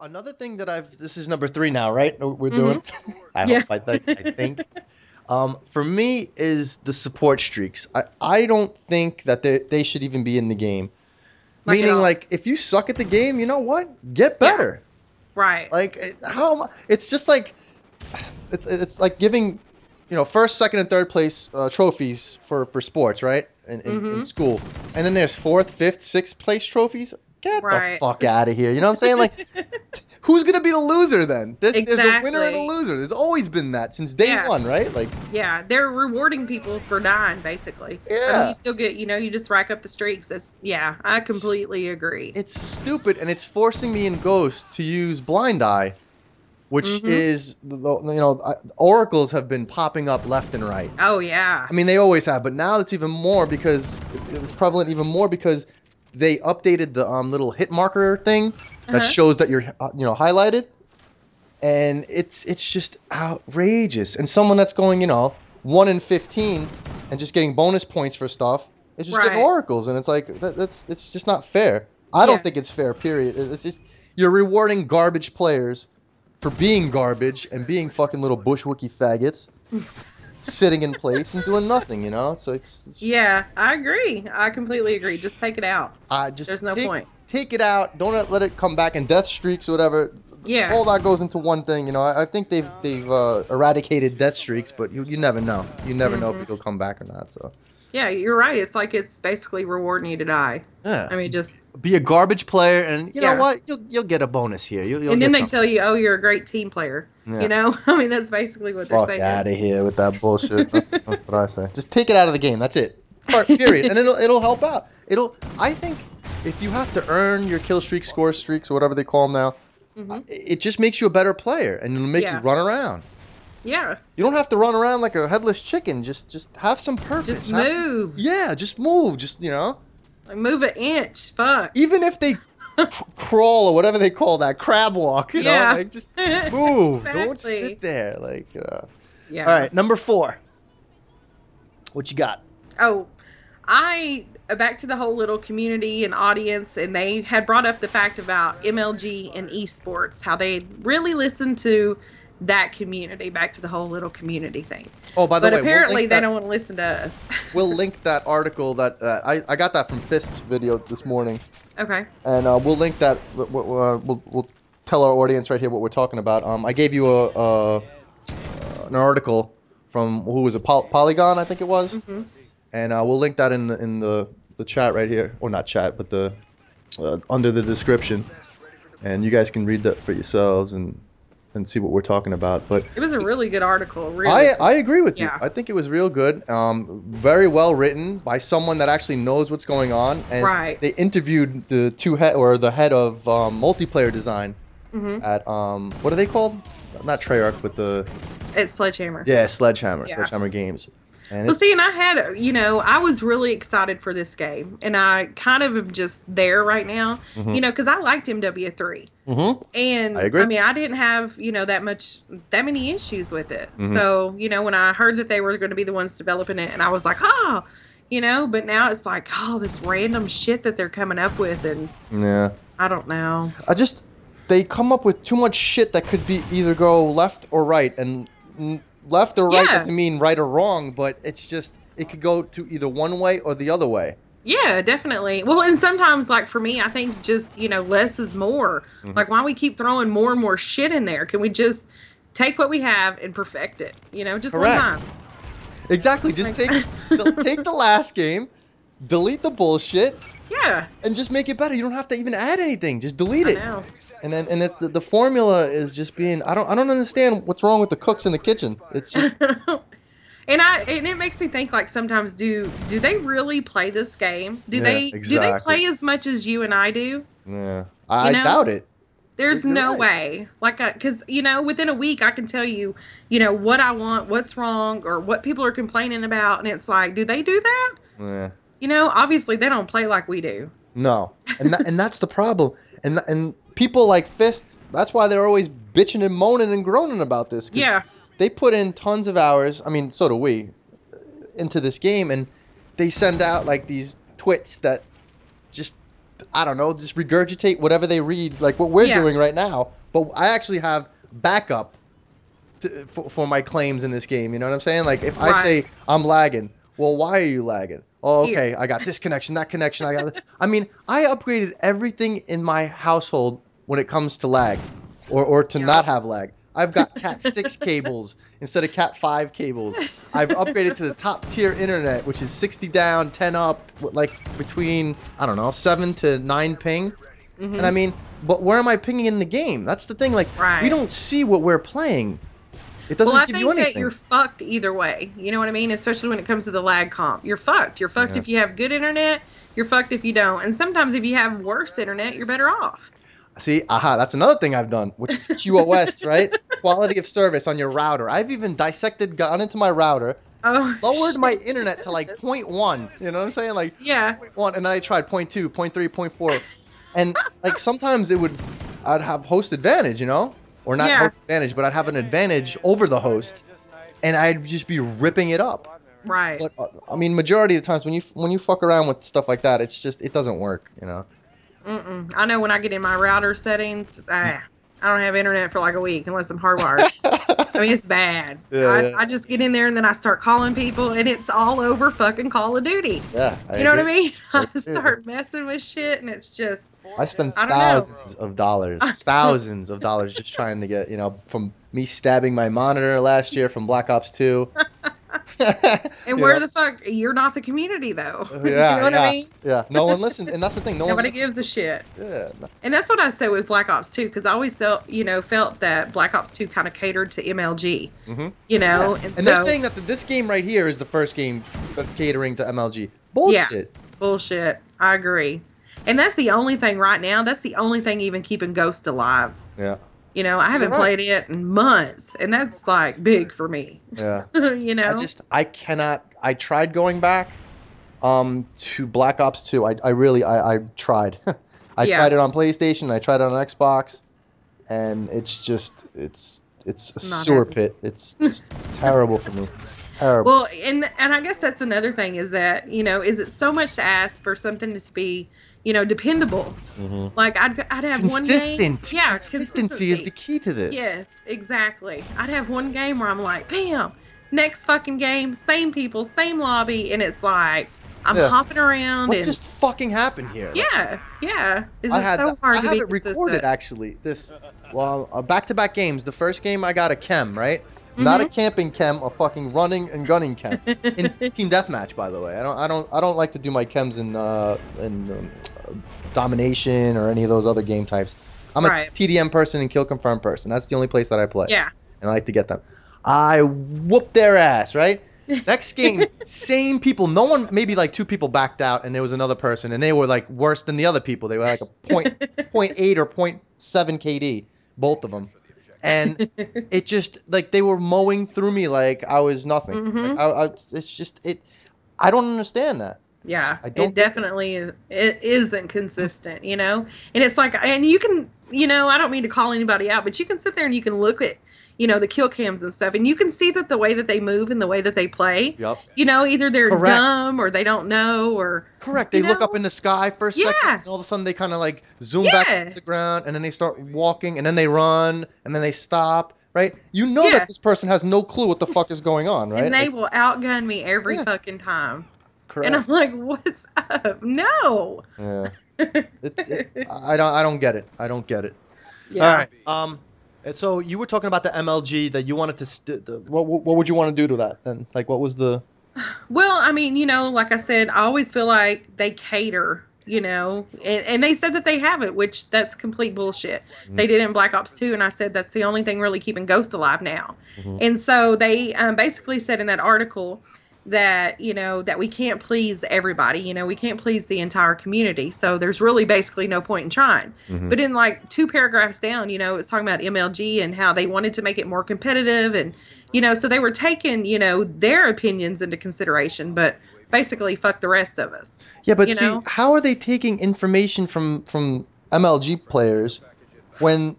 Another thing that this is number 3 now, right? We're Hmm. doing. I Yeah. hope. I think. For me is the support streaks. I don't think that they should even be in the game. Like at Meaning, all. like, if you suck at the game, you know what? Get Yeah. better. Right. Like, it's just like it's like giving, first, second, and third place trophies for sports, right? In Hmm. school, and then there's fourth, fifth, sixth place trophies. Get the Right. fuck out of here. You know what I'm saying? Like, who's gonna be the loser then? There's a winner and a Exactly. loser. There's always been that since day Yeah. one, right? Like, Yeah. They're rewarding people for dying, basically. I mean, yeah, you still get, you just rack up the streaks. Yeah, I it's completely agree. it's stupid, and it's forcing me in Ghost to use Blind Eye, which Hmm. is oracles have been popping up left and right. Oh, yeah. I mean, they always have, but now it's even more because it's prevalent even more because they updated the little hit marker thing that Uh-huh. shows that you're highlighted, and it's just outrageous. And someone that's going 1 in 15 and just getting bonus points for stuff, it's just getting Right. oracles, and it's like it's just not fair. I Yeah. don't think it's fair. Period. It's just you're rewarding garbage players for being garbage and being fucking little bushwookie faggots sitting in place and doing nothing, So it's Yeah, I agree. I completely agree. Just take it out. I just There's no point. take it out. Don't let it come back in death streaks or whatever. Yeah. All that goes into one thing, I think they've eradicated death streaks, but you never know. You never know if it'll come back or not. So Yeah, you're right. It's like it's basically rewarding you to die. yeah, I mean, just be a garbage player, and you know Yeah. what? You'll get a bonus here. You'll and then get they something. tell you, "Oh, you're a great team player." Yeah. I mean, that's basically what they're Fuck saying. out of here with that bullshit. That's what I say. Just take it out of the game. That's it. Period. And it'll help out. I think if you have to earn your kill streaks, score streaks, or whatever they call them now, Hmm. it just makes you a better player, and it'll make you Yeah. run around. Yeah, You don't have to run around like a headless chicken. Just have some purpose. just Have some- move. yeah, just move. Just Like move an inch. Fuck. even if they crawl or whatever they call that, crab walk. Yeah. Like just move. Don't Exactly. sit there. Like. Yeah. All right, number 4. What you got? Oh, back to the whole little community and audience, and they had brought up the fact about MLG and esports, how they really listened to that community, back to the whole little community thing. Oh, by the But way, apparently they don't want to listen to us. we'll link that article that I got that from Fist's video this morning, Okay. and we'll link that. We'll tell our audience right here what we're talking about. I gave you an article from who was it, Polygon, I think it was, Hmm. and we'll link that in the chat right here, or not chat, but the under the description, and you guys can read that for yourselves and see what we're talking about. But It was a really good article. Really. I agree with you. Yeah. I think it was real good. Very well written by someone that actually knows what's going on. And Right. they interviewed the head of multiplayer design Hmm. at what are they called? Not Treyarch, but It's Sledgehammer. Sledgehammer, Yeah. Sledgehammer Games. And Well, see, and I was really excited for this game, and I kind of am just there right now, Mhm. because I liked MW3, and I agree. mean, I didn't have that many issues with it. Mhm. So, when I heard that they were going to be the ones developing it, and I was like, oh, but now it's like, oh, this random shit that they're coming up with, and yeah, I don't know. they come up with too much shit that could be either go left or right, and left or right Yeah. doesn't mean right or wrong, but it's just it could go to either one way or the other way. Yeah, definitely. Well, and sometimes, like, for me, I think just, less is more. Mhm. Like, why we keep throwing more and more shit in there? Can we just take what we have and perfect it? Just Correct. one time. Exactly. Just Like- take the last game, delete the bullshit, Yeah, and just make it better. You don't have to even add anything. Just delete I it. know. And it's the formula is just being. I don't understand what's wrong with the cooks in the kitchen. It's just And it makes me think, like, sometimes do they really play this game? Do Yeah, they exactly. play as much as you and I do? yeah. I know? doubt it. There's You're no right. way. Like, because, within a week, I can tell you, what I want, what's wrong, or what people are complaining about. And it's like, do they do that? Yeah. Obviously, they don't play like we do. No. And that's the problem. And people like Fist. That's why they're always bitching and moaning and groaning about this. 'Cause Yeah. They put in tons of hours. I mean, so do we, into this game, and they send out like these twits that just I don't know, just regurgitate whatever they read, like what we're doing right now. But I actually have backup for my claims in this game. You know what I'm saying? Like if I say I'm lagging, well, why are you lagging? Oh, okay, I got this connection, that connection. I mean, I upgraded everything in my household when it comes to lag, or to not have lag. I've got Cat 6 cables instead of Cat 5 cables. I've upgraded to the top tier internet, which is 60 down, 10 up, like between, I don't know, 7 to 9 ping. And I mean, but where am I pinging in the game? That's the thing. Like, we don't see what we're playing. It doesn't give you anything. I think that you're fucked either way. You know what I mean? Especially when it comes to the lag comp. You're fucked. You're fucked if you have good internet. You're fucked if you don't. And sometimes if you have worse internet, you're better off. See, that's another thing I've done, which is QoS, right? Quality of service on your router. I've even gone into my router, lowered my internet to like 0.1. You know what I'm saying? Like 0.1, and then I tried 0.2, 0.3, 0.4. And like sometimes I'd have host advantage, you know? Or not host advantage, but I'd have an advantage over the host, and I'd just be ripping it up. Right. But I mean, majority of the times when you fuck around with stuff like that, it doesn't work, you know. I know when I get in my router settings, I don't have internet for like a week unless I'm hardwired. I mean, it's bad. I just get in there and then I start calling people, and it's all over fucking Call of Duty. Yeah, you know what I mean? I start messing with shit, and it's just. I spend thousands of dollars just trying to get, you know, from me stabbing my monitor last year from Black Ops 2. And where the fuck, you're not the community though. You know what I mean? Yeah, no one listens, and that's the thing. Nobody gives a shit. Yeah. And that's what I said with Black Ops 2, because I always felt that Black Ops 2 kind of catered to MLG. You know, and they're saying that this game right here is the first game that's catering to MLG. Bullshit. Yeah, bullshit. I agree. And that's the only thing right now. That's the only thing even keeping Ghost alive. Yeah. You know, I haven't played it in months, and that's like big for me. Yeah. You know, I cannot. I tried going back to Black Ops 2. I tried. I tried it on PlayStation. I tried it on Xbox, and it's a sewer pit. It's just terrible for me. It's terrible. Well, and I guess that's another thing is that, you know, is it so much to ask for something to be, you know, dependable? Like I'd have consistent. One game. Yeah, consistency is the key to this. Yes, exactly. I'd have one game where I'm like, bam, next fucking game, same people, same lobby, and it's like I'm hopping around. What just fucking happened here? Yeah. Is it so hard to be consistent? I have it recorded actually. Back-to-back games. The first game I got a chem, right? Not a camping chem, a fucking running and gunning chem. In team deathmatch, by the way. I don't like to do my chems in domination or any of those other game types. I'm a TDM person and kill confirm person. That's the only place that I play. Yeah. And I like to get them. I whooped their ass, right? Next game, same people. No one, maybe like 2 people backed out, and there was another person, and they were like worse than the other people. They were like a 0.8 or 0.7 KD, both of them. And it just, like, they were mowing through me like I was nothing. Like, I don't understand that. Yeah, it definitely is. It isn't consistent, you know? And it's like, and you can, you know, I don't mean to call anybody out, but you can sit there and you can look at, you know, the kill cams and stuff, and you can see that the way that they move and the way that they play, you know, either they're dumb or they don't know or... Correct. They look up in the sky for a second, and all of a sudden they kind of like zoom back to the ground, and then they start walking, and then they run, and then they stop, right? You know that this person has no clue what the fuck is going on, right? And they will outgun me every fucking time. Correct. And I'm like, what's up? No. Yeah. I don't get it. I don't get it. Yeah. All right. And so you were talking about the MLG that you wanted to. What would you want to do to that? And like, what was the? Well, I mean, you know, like I said, I always feel like they cater, you know, and they said that they have it, which that's complete bullshit. They did it in Black Ops 2, and I said that's the only thing really keeping Ghost alive now. And so they basically said in that article that, you know, that we can't please everybody, you know, we can't please the entire community. So there's really basically no point in trying. But in like 2 paragraphs down, you know, it's talking about MLG and how they wanted to make it more competitive. And, you know, so they were taking, you know, their opinions into consideration, but basically fuck the rest of us. Yeah, but see, how are they taking information from MLG players when,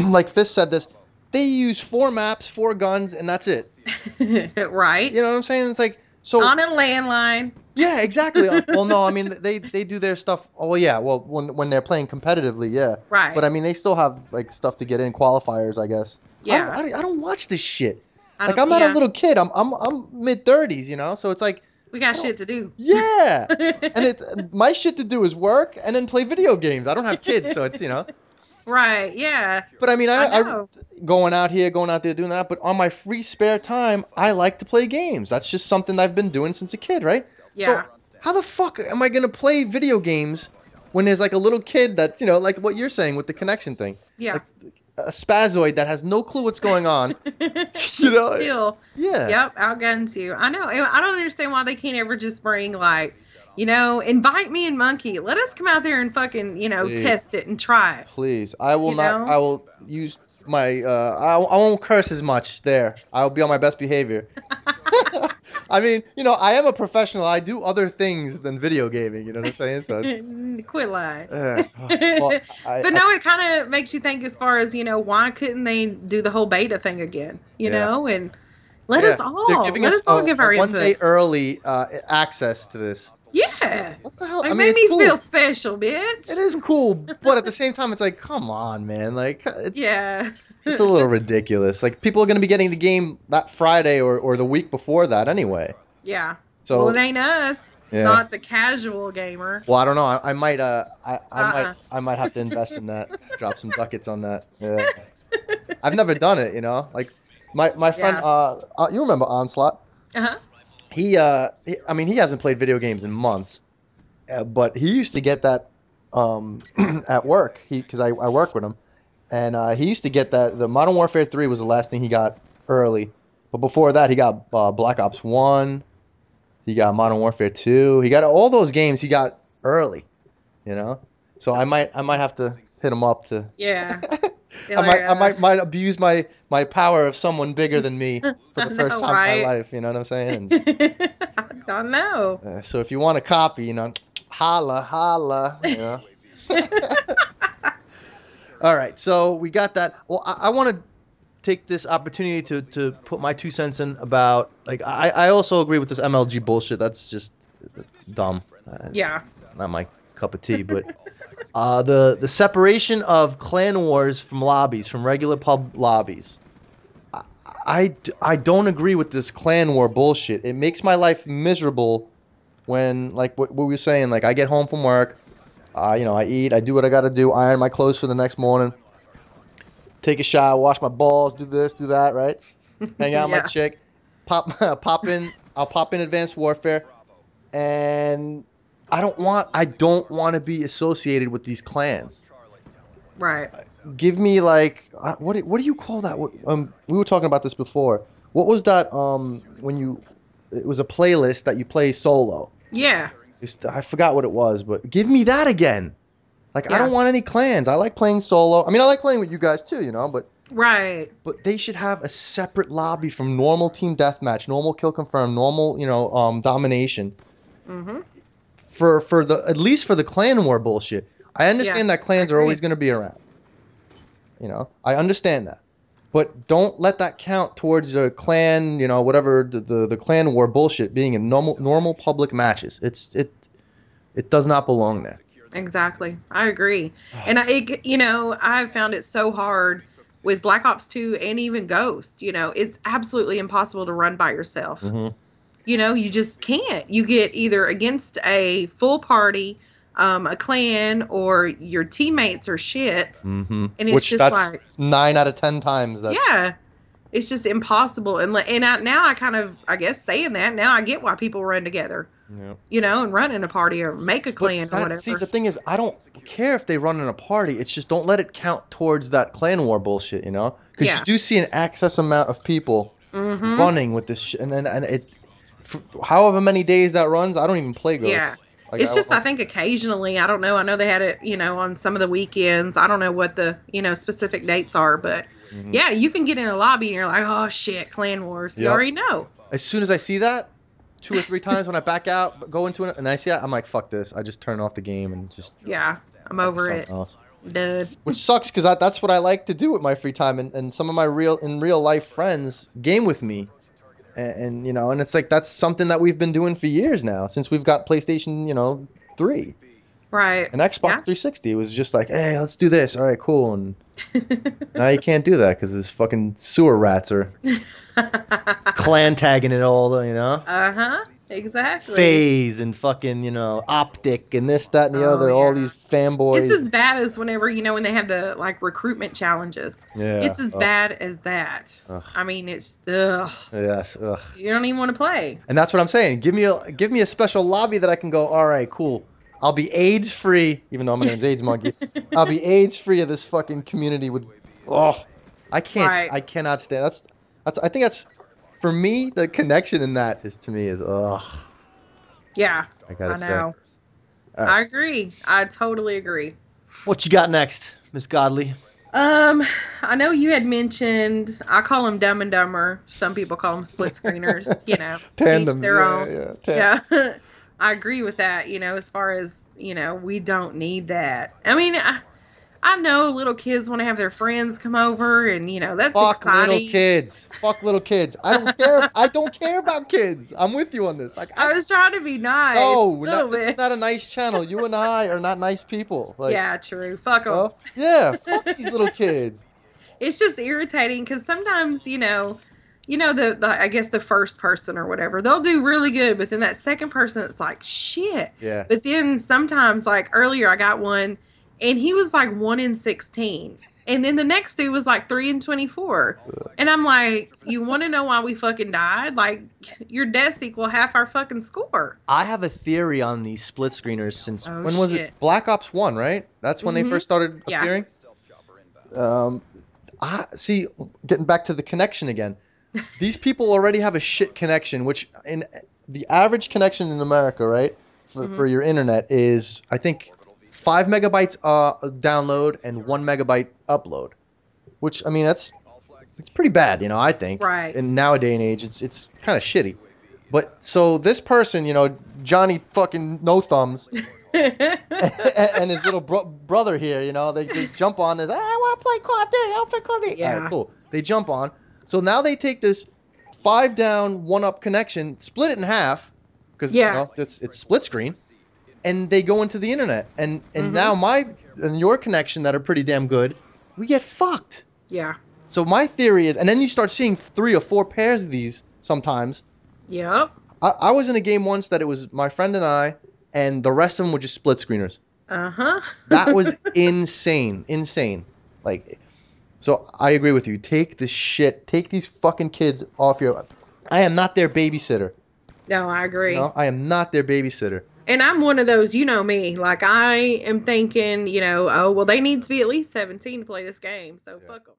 like Fist said this, they use 4 maps, 4 guns, and that's it. Right. You know what I'm saying? It's like, so on a landline. Yeah, exactly. Well, no, I mean they do their stuff. Oh yeah, well when they're playing competitively, yeah. Right. But I mean they still have like stuff to get in qualifiers, I guess. Yeah. I don't watch this shit. I Like don't. I'm not a Yeah. little kid. I'm mid-30s, you know. So it's like We got I don't. shit to do. Yeah, and it's my shit to do is work and then play video games. I don't have kids, so it's Right. Yeah. But I mean, I I know. going out here, going out there, doing that. But on my free spare time, I like to play games. That's just something I've been doing since a kid, right? Yeah. So how the fuck am I gonna play video games when there's like a little kid that's like what you're saying with the connection thing, Yeah. like a spazoid that has no clue what's going on, Still. Yeah. Yep. Outguns you. I know. I don't understand why they can't ever just bring like, invite me and Monkey. Let us come out there and fucking, Please. test it and try it. Please, I will not. I will use my. I won't curse as much there. I'll be on my best behavior. I mean, I am a professional. I do other things than video gaming. You know what I'm saying? So it's, Quit lying. well, But no, it kind of makes you think as far as, why couldn't they do the whole beta thing again? You know, and let us all. They're giving us give our one input. day early access to this. Yeah. What the hell? Like, I mean, made it's me cool. feel special, bitch. It is cool, but at the same time, it's like, come on, man. Like, Yeah. it's a little ridiculous. Like, people are going to be getting the game that Friday or the week before that anyway. Yeah. So well, it ain't us. Yeah. Not the casual gamer. Well, I don't know. I might I might have to invest in that. Drop some ducats on that. Yeah. I've never done it, Like my friend you remember Onslaught? Uh-huh. He hasn't played video games in months. But he used to get that at work. Cuz I work with him. And he used to get that the Modern Warfare 3 was the last thing he got early. But before that, he got Black Ops 1. He got Modern Warfare 2. He got all those games he got early, So I might have to hit him up to. Yeah. I might abuse my power of someone bigger than me for the first time in my life. You know what I'm saying? I don't know. So if you want a copy, holla. All right. So we got that. Well, I want to take this opportunity to put my 2 cents in about I also agree with this MLG bullshit. That's just dumb. Yeah. Not my cup of tea, but the separation of clan wars from lobbies, from regular pub lobbies. I don't agree with this clan war bullshit. It makes my life miserable when like what we were saying, like I get home from work, I eat, I do what I got to do, iron my clothes for the next morning. Take a shower, wash my balls, do this, do that, right? Hang out with my chick, pop in Advanced Warfare, and I don't want to be associated with these clans. Right. Give me like what do you call that? We were talking about this before. What was that? It was a playlist that you play solo. Yeah. I forgot what it was, but give me that again. Like, I don't want any clans. I like playing solo. I mean, I like playing with you guys too, but right. But they should have a separate lobby from normal team deathmatch, normal kill confirm, normal, domination. Mm-hmm. For at least for the clan war bullshit. I understand that clans are always going to be around. I understand that. But don't let that count towards the clan, whatever the clan war bullshit being in normal public matches. It does not belong there. Exactly. I agree. And I've found it so hard with Black Ops 2 and even Ghost. It's absolutely impossible to run by yourself. Mm-hmm. You just can't. You get either against a full party, a clan, or your teammates are shit. Mm-hmm. And it's that's like 9 out of 10 times. It's just impossible. And now I kind of, I guess saying that, now I get why people run together. Yep. And run in a party or make a clan or whatever. See, the thing is, I don't care if they run in a party. It's just don't let it count towards that clan war bullshit, Because you do see an excess amount of people running with this shit. And it, for however many days that runs, I don't even play Ghost. Yeah. Like, I think occasionally, I don't know. I know they had it, on some of the weekends. I don't know what the, specific dates are. But, yeah, you can get in a lobby and you're like, oh, shit, clan wars. You already know. As soon as I see that, 2 or 3 times when I back out, go into it, and I see that, I'm like, fuck this. I just turn off the game and just... Yeah, I'm over it. Done. Which sucks, because that's what I like to do with my free time. And some of my real life friends game with me. And you know, and it's like that's something that we've been doing for years now since we've got PlayStation, 3. Right. And Xbox 360, it was just like, hey, let's do this. All right, cool. And now you can't do that because these fucking sewer rats are clan tagging it all, Exactly. Phase and fucking, Optic and this, that, and the other. All these fanboys. It's as bad as whenever, when they have the, like, recruitment challenges. Yeah. It's as bad as that. Ugh. I mean, it's, ugh. Yes, ugh. You don't even want to play. And that's what I'm saying. Give me a special lobby that I can go, all right, cool. I'll be AIDS-free, even though my name's AIDS Monkey. I'll be AIDS-free of this fucking community with, I can't, I cannot stand, I think that's, for me, the connection in that is, ugh. Yeah, I gotta say. know. Right. I agree. I totally agree. What you got next, Miss Godly? I know you had mentioned, I call them Dumb and Dumber. Some people call them split screeners, Tandems, each their own. Yeah. I agree with that, as far as, we don't need that. I mean, I know little kids want to have their friends come over and, that's Fuck exciting. Little kids. Fuck little kids. I don't care. I don't care about kids. I'm with you on this. I was trying to be nice. No, this is not a nice channel. You and I are not nice people. Like, yeah, true. Fuck them. Yeah, fuck these little kids. It's just irritating because sometimes, I guess the first person or whatever, they'll do really good, but then that second person, it's like, shit. Yeah. But then sometimes, like earlier, I got one, and he was like 1 in 16, and then the next dude was like 3 in 24, and I'm like, you want to know why we fucking died? Like, your deaths equal half our fucking score. I have a theory on these split screeners since when was it? Black Ops 1, right? That's when they first started appearing. I see. Getting back to the connection again. These people already have a shit connection, which in the average connection in America, right, for your internet is, I think, 5 megabytes download and 1 megabyte upload, which, I mean, it's pretty bad, I think. Right. In nowadays and age, it's kind of shitty. But so this person, Johnny fucking No Thumbs, and his little brother here, they jump on this. I want to play Call of Duty. I want to play Call of Duty. Yeah. All right, cool. They jump on. So now they take this 5 down, 1 up connection, split it in half, because it's split screen, and they go into the internet. And now my and your connection that are pretty damn good, we get fucked. Yeah. So my theory is, and then you start seeing 3 or 4 pairs of these sometimes. Yep. I was in a game once that it was my friend and I, and the rest of them were just split screeners. That was insane. Like, so I agree with you. Take this shit. Take these fucking kids off your. I am not their babysitter. No, I agree. I am not their babysitter. And I'm one of those, me. Like, I am thinking, oh, well, they need to be at least 17 to play this game, so fuck them.